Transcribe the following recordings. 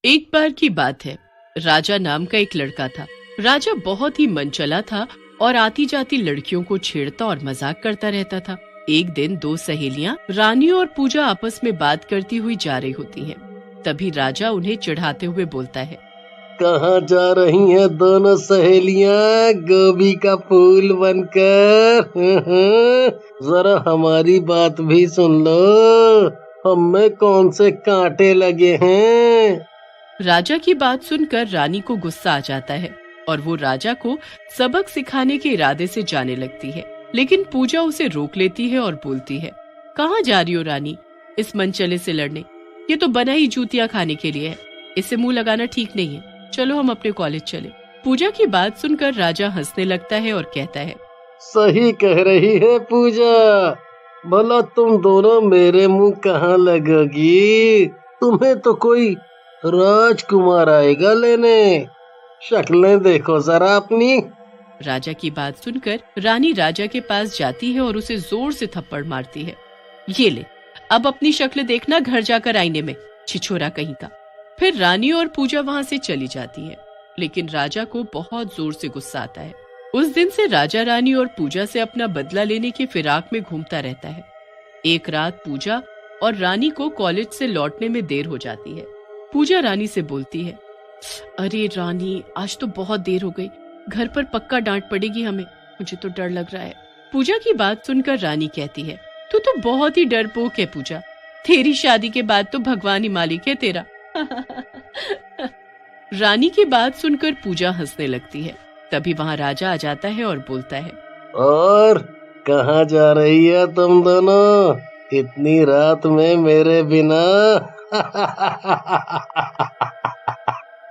एक बार की बात है। राजा नाम का एक लड़का था। राजा बहुत ही मनचला था और आती जाती लड़कियों को छेड़ता और मजाक करता रहता था। एक दिन दो सहेलियां रानी और पूजा आपस में बात करती हुई जा रही होती हैं। तभी राजा उन्हें चिढ़ाते हुए बोलता है, कहाँ जा रही हैं दोनों सहेलियां गोभी का फूल बनकर? जरा हमारी बात भी सुन लो, हमें कौन से कांटे लगे हैं? राजा की बात सुनकर रानी को गुस्सा आ जाता है और वो राजा को सबक सिखाने के इरादे से जाने लगती है। लेकिन पूजा उसे रोक लेती है और बोलती है, कहाँ जा रही हो रानी, इस मनचले से लड़ने? ये तो बना ही जूतियां खाने के लिए है, इससे मुंह लगाना ठीक नहीं है। चलो हम अपने कॉलेज चले। पूजा की बात सुनकर राजा हंसने लगता है और कहता है, सही कह रही है पूजा, भला तुम दोनों मेरे मुंह कहाँ लगोगी? तुम्हें तो कोई राजकुमार आएगा लेने, शक्लें देखो जरा अपनी। राजा की बात सुनकर रानी राजा के पास जाती है और उसे जोर से थप्पड़ मारती है। ये ले, अब अपनी शक्ल देखना घर जाकर आईने में, छिछोरा कहीं का। फिर रानी और पूजा वहां से चली जाती है। लेकिन राजा को बहुत जोर से गुस्सा आता है। उस दिन से राजा रानी और पूजा से अपना बदला लेने की फिराक में घूमता रहता है। एक रात पूजा और रानी को कॉलेज से लौटने में देर हो जाती है। पूजा रानी से बोलती है, अरे रानी, आज तो बहुत देर हो गई, घर पर पक्का डांट पड़ेगी हमें, मुझे तो डर लग रहा है। पूजा की बात सुनकर रानी कहती है, तू तो बहुत ही डरपोक है पूजा, तेरी शादी के बाद तो भगवान ही मालिक है तेरा। रानी की बात सुनकर पूजा हंसने लगती है। तभी वहाँ राजा आ जाता है और बोलता है, और कहाँ जा रही है तुम दोनों इतनी रात में मेरे बिना?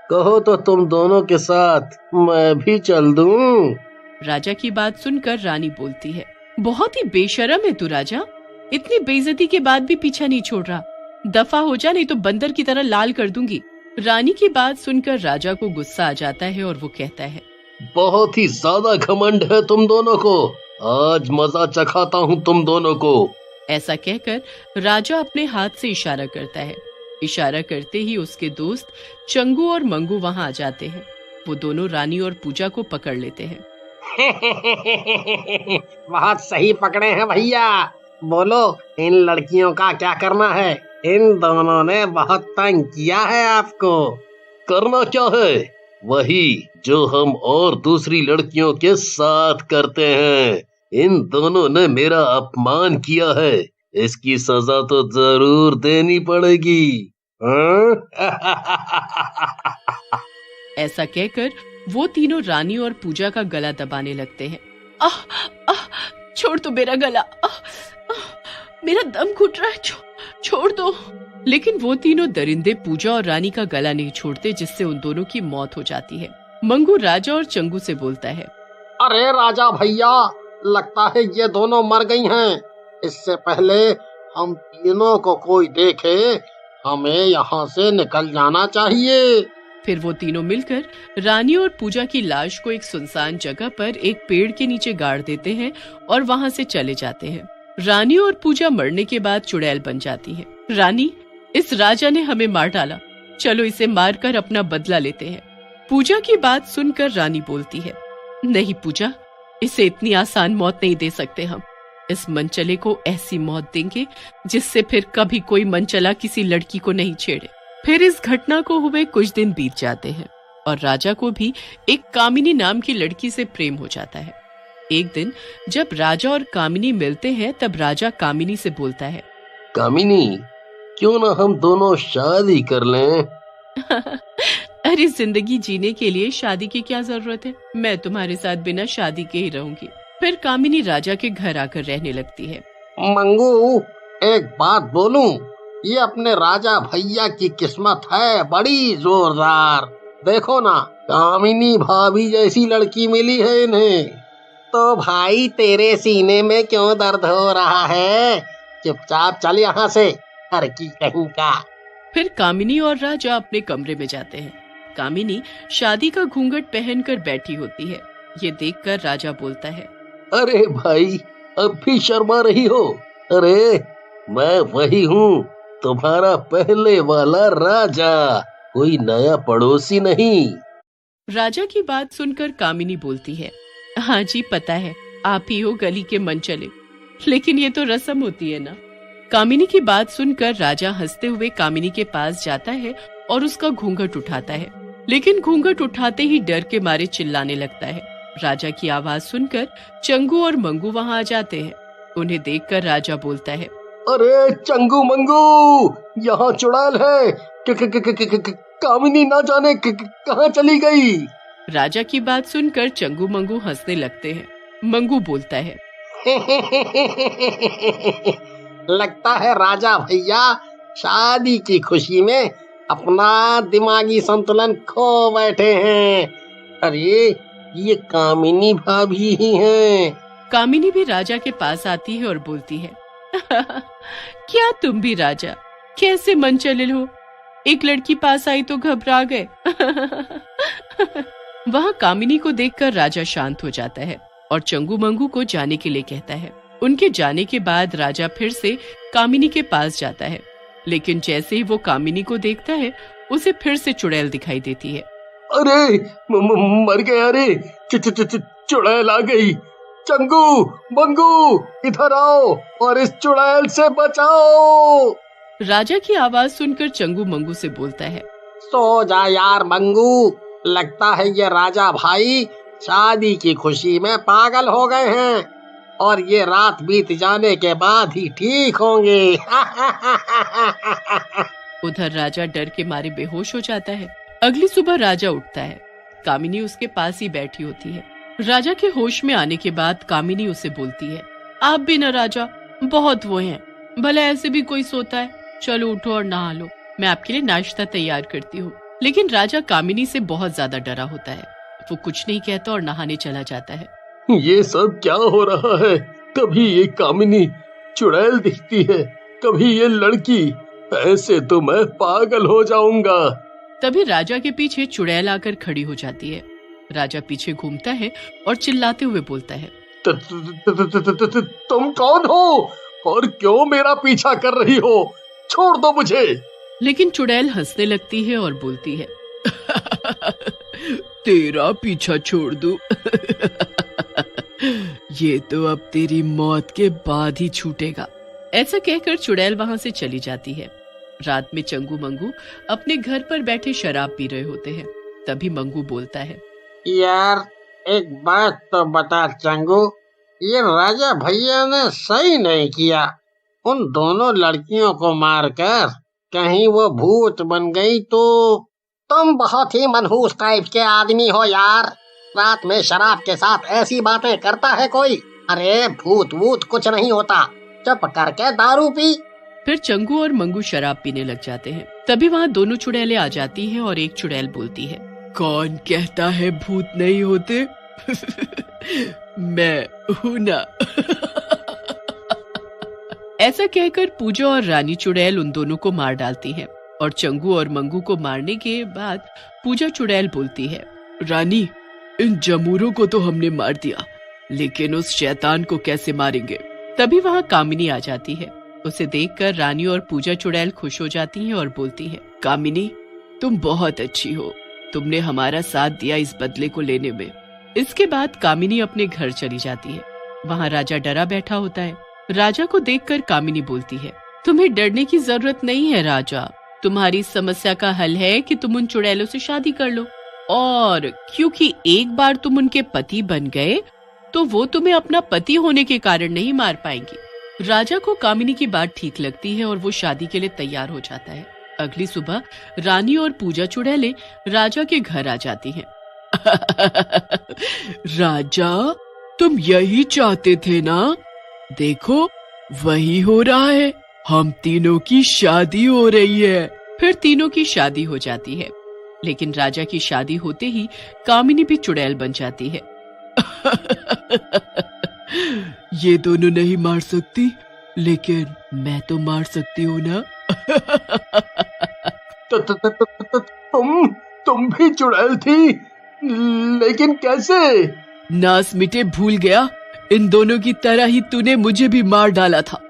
कहो तो तुम दोनों के साथ मैं भी चल दूं। राजा की बात सुनकर रानी बोलती है, बहुत ही बेशर्म है तू राजा, इतनी बेइज्जती के बाद भी पीछा नहीं छोड़ रहा, दफा हो जा नहीं तो बंदर की तरह लाल कर दूंगी। रानी की बात सुनकर राजा को गुस्सा आ जाता है और वो कहता है, बहुत ही ज्यादा घमंड है तुम दोनों को, आज मजा चखाता हूँ तुम दोनों को। ऐसा कहकर राजा अपने हाथ से इशारा करता है। इशारा करते ही उसके दोस्त चंगू और मंगू वहां आ जाते हैं। वो दोनों रानी और पूजा को पकड़ लेते हैं। बहुत सही पकड़े हैं भैया, बोलो इन लड़कियों का क्या करना है? इन दोनों ने बहुत तंग किया है आपको। करना क्या है? वही जो हम और दूसरी लड़कियों के साथ करते हैं। इन दोनों ने मेरा अपमान किया है, इसकी सजा तो जरूर देनी पड़ेगी। हाँ? ऐसा कहकर वो तीनों रानी और पूजा का गला दबाने लगते हैं। आह, आह, छोड़ दो मेरा गला, मेरा दम घुट रहा है, छोड़ दो। लेकिन वो तीनों दरिंदे पूजा और रानी का गला नहीं छोड़ते, जिससे उन दोनों की मौत हो जाती है। मंगू राजा और चंगू से बोलता है, अरे राजा भैया, लगता है ये दोनों मर गई हैं। इससे पहले हम तीनों को कोई देखे, हमें यहाँ से निकल जाना चाहिए। फिर वो तीनों मिलकर रानी और पूजा की लाश को एक सुनसान जगह पर एक पेड़ के नीचे गाड़ देते हैं और वहां से चले जाते हैं। रानी और पूजा मरने के बाद चुड़ैल बन जाती है। रानी, इस राजा ने हमें मार डाला, चलो इसे मारकर अपना बदला लेते हैं। पूजा की बात सुनकर रानी बोलती है, नहीं पूजा, इसे इतनी आसान मौत नहीं दे सकते हम। इस मनचले को ऐसी मौत देंगे जिससे फिर कभी कोई मनचला किसी लड़की को नहीं छेड़े। फिर इस घटना को हुए कुछ दिन बीत जाते हैं और राजा को भी एक कामिनी नाम की लड़की से प्रेम हो जाता है। एक दिन जब राजा और कामिनी मिलते हैं तब राजा कामिनी से बोलता है, कामिनी, क्यों ना हम दोनों शादी कर लें? अरे जिंदगी जीने के लिए शादी की क्या जरूरत है, मैं तुम्हारे साथ बिना शादी के ही रहूंगी। फिर कामिनी राजा के घर आकर रहने लगती है। मंगू, एक बात बोलूं, ये अपने राजा भैया की किस्मत है बड़ी जोरदार। देखो ना, कामिनी भाभी जैसी लड़की मिली है इन्हें। तो भाई तेरे सीने में क्यों दर्द हो रहा है? चुपचाप चल यहाँ से, हर की कहीं का। फिर कामिनी और राजा अपने कमरे में जाते हैं। कामिनी शादी का घूंघट पहनकर बैठी होती है। ये देखकर राजा बोलता है, अरे भाई, अब भी शर्मा रही हो? अरे मैं वही हूँ, तुम्हारा पहले वाला राजा। कोई नया पड़ोसी नहीं। राजा की बात सुनकर कामिनी बोलती है, हाँ जी पता है, आप ही हो गली के मनचले, लेकिन ये तो रस्म होती है ना। कामिनी की बात सुनकर राजा हंसते हुए कामिनी के पास जाता है और उसका घूंघट उठाता है, लेकिन घूंघट उठाते ही डर के मारे चिल्लाने लगता है। राजा की आवाज सुनकर चंगू और मंगू वहां आ जाते हैं। उन्हें देखकर राजा बोलता है, अरे चंगू मंगू, यहाँ चुड़ैल है। कामिनी ना जाने कहाँ चली गई। राजा की बात सुनकर चंगू मंगू हंसने लगते हैं। मंगू बोलता है, लगता है राजा भैया शादी की खुशी में अपना दिमागी संतुलन खो बैठे हैं। अरे ये कामिनी भाभी ही हैं। कामिनी भी राजा के पास आती है और बोलती है, क्या तुम भी राजा, कैसे मनचले हो, एक लड़की पास आई तो घबरा गए। वहाँ कामिनी को देखकर राजा शांत हो जाता है और चंगू मंगू को जाने के लिए कहता है। उनके जाने के बाद राजा फिर से कामिनी के पास जाता है, लेकिन जैसे ही वो कामिनी को देखता है उसे फिर से चुड़ैल दिखाई देती है। अरे मर गया रे, चुड़ैल आ गई। चंगू मंगू इधर आओ और इस चुड़ैल से बचाओ। राजा की आवाज सुनकर चंगू मंगू से बोलता है, सो जा यार मंगू, लगता है ये राजा भाई शादी की खुशी में पागल हो गए हैं और ये रात बीत जाने के बाद ही ठीक होंगे। उधर राजा डर के मारे बेहोश हो जाता है। अगली सुबह राजा उठता है। कामिनी उसके पास ही बैठी होती है। राजा के होश में आने के बाद कामिनी उसे बोलती है, आप भी न राजा, बहुत वो हैं, भला ऐसे भी कोई सोता है, चलो उठो और नहा लो, मैं आपके लिए नाश्ता तैयार करती हूँ। लेकिन राजा कामिनी से बहुत ज्यादा डरा होता है। वो कुछ नहीं कहता और नहाने चला जाता है। ये सब क्या हो रहा है? कभी ये कामिनी चुड़ैल दिखती है, कभी ये लड़की, ऐसे तो मैं पागल हो जाऊंगा। तभी राजा के पीछे चुड़ैल आकर खड़ी हो जाती है। राजा पीछे घूमता है और चिल्लाते हुए बोलता है, तुम कौन हो और क्यों मेरा पीछा कर रही हो? छोड़ दो मुझे। लेकिन चुड़ैल हंसने लगती है और बोलती है, तेरा पीछा छोड़ दूं? ये तो अब तेरी मौत के बाद ही छूटेगा। ऐसा कहकर चुड़ैल वहां से चली जाती है। रात में चंगू मंगू अपने घर पर बैठे शराब पी रहे होते हैं। तभी मंगू बोलता है, यार एक बात तो बता चंगू, ये राजा भैया ने सही नहीं किया। उन दोनों लड़कियों को मारकर कहीं वो भूत बन गई तो। तुम बहुत ही मनहूस टाइप के आदमी हो यार। रात में शराब के साथ ऐसी बातें करता है कोई? अरे भूत वूत कुछ नहीं होता, चुप करके दारू पी। फिर चंगू और मंगू शराब पीने लग जाते हैं। तभी वहाँ दोनों चुड़ैलें आ जाती हैं और एक चुड़ैल बोलती है, कौन कहता है भूत नहीं होते? मैं हूं ना। ऐसा कहकर पूजा और रानी चुड़ैल उन दोनों को मार डालती हैं और चंगू और मंगू को मारने के बाद पूजा चुड़ैल बोलती है, रानी इन जमूरों को तो हमने मार दिया, लेकिन उस शैतान को कैसे मारेंगे? तभी वहाँ कामिनी आ जाती है। उसे देखकर रानी और पूजा चुड़ैल खुश हो जाती हैं और बोलती है, कामिनी तुम बहुत अच्छी हो, तुमने हमारा साथ दिया इस बदले को लेने में। इसके बाद कामिनी अपने घर चली जाती है। वहाँ राजा डरा बैठा होता है। राजा को देखकर कामिनी बोलती है, तुम्हें डरने की जरूरत नहीं है राजा, तुम्हारी समस्या का हल है कि तुम उन चुड़ैलों से शादी कर लो, और क्योंकि एक बार तुम उनके पति बन गए तो वो तुम्हें अपना पति होने के कारण नहीं मार पाएंगी। राजा को कामिनी की बात ठीक लगती है और वो शादी के लिए तैयार हो जाता है। अगली सुबह रानी और पूजा चुड़ैलें राजा के घर आ जाती हैं। राजा तुम यही चाहते थे ना? देखो वही हो रहा है, हम तीनों की शादी हो रही है। फिर तीनों की शादी हो जाती है। लेकिन राजा की शादी होते ही कामिनी भी चुड़ैल बन जाती है। ये दोनों नहीं मार सकती, लेकिन मैं तो मार सकती हूँ ना। तुम भी चुड़ैल थी, लेकिन कैसे? नास मिटे भूल गया, इन दोनों की तरह ही तूने मुझे भी मार डाला था।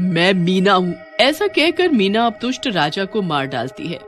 मैं मीना हूँ। ऐसा कहकर मीना अब दुष्ट राजा को मार डालती है।